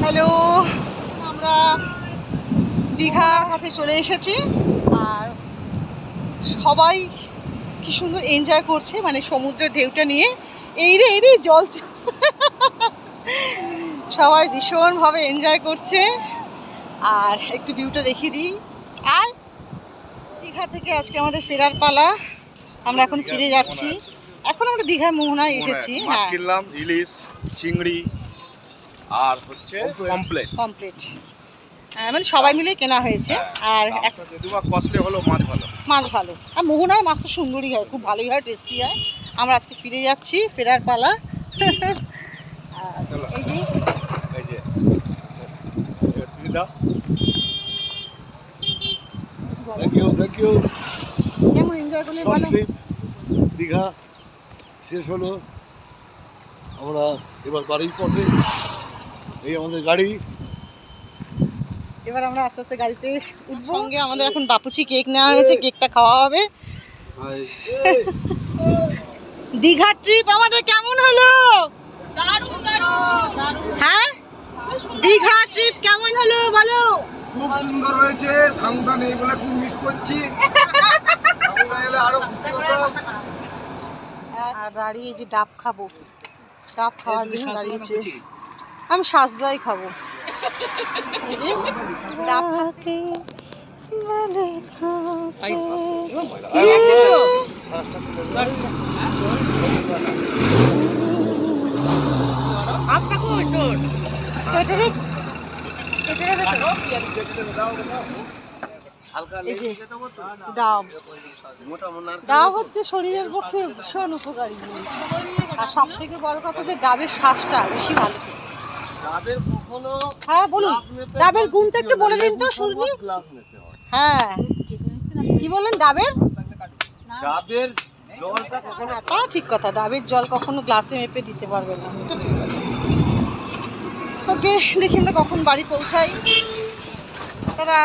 Hello, আমরা দীঘার কাছে চলে এসেছি আর সবাই কি সুন্দর এনজয় করছে, মানে সমুদ্রের ঢেউটা নিয়ে। এই রে জল সবাই ভীষণভাবে এনজয় করছে। আর একটু ভিউটা দেখিয়ে দিই। আর দীঘা থেকে আজকে আমাদের ফেরার পালা, আমরা এখন ফিরে যাচ্ছি। এখন আমরা দীঘায় মোহনায় এসেছি। মাছ কিনলাম, ইলিশ, চিংড়ি আর হচ্ছে পমফ্লেট, মানে সবাই মিলে কেনা হয়েছে। আর দুবার কস্টলি হলো, মাছ ভালো। আর মোহনার মাছ তো সুন্দরই হয়, খুব ভালোই হয়, টেস্টি হয়। আমরা আজকে ফিরে যাচ্ছি, ফেরার পালা। এই যে তুমি দাও। Thank you. কেমন এনজয় করলে ভালো? দীঘা শেষ হলো, আমরা এবার বাড়ির পথে। এই আমাদের গাড়ি। এবার আমরা আস্তে আস্তে গাড়িতে উঠবো। সঙ্গে আমাদের এখন বাপুচি কেক নেওয়া হয়েছে, কেকটা খাওয়া হবে। দীঘা ট্রিপ আমাদের কেমন হলো? হ্যাঁ, দীঘা ট্রিপ কেমন হলো বলো? খুব সুন্দর হয়েছে। সামুদা নেই বলে খুব মিস করছি। সামুদা এলে আরো খুশি হতাম। আর দাঁড়িয়ে যে ডাব খাবো, ডাব খাওয়ার জন্য দাঁড়িয়েছে। আমি সাজদাই খাবো। এই যে ডাব খাচ্ছি। ডাব হচ্ছে শরীরের পক্ষে ভীষণ উপকারী জিনিস। আর সব থেকে বড় কথা যে ডাবের শ্বাসটা বেশি ভালো। হ্যাঁ বলুন, ডাবের গুণটা একটু বলে দিন তো শুনি। হ্যাঁ, কি বললেন? ডাবের জলটা কখনো, তা ঠিক কথা, ডাবের জল কখনো গ্লাসে মেপে দিতে পারবে না, এটা ঠিক কথা। ওকে, দেখি আমরা কখন বাড়ি পৌঁছাই। তারা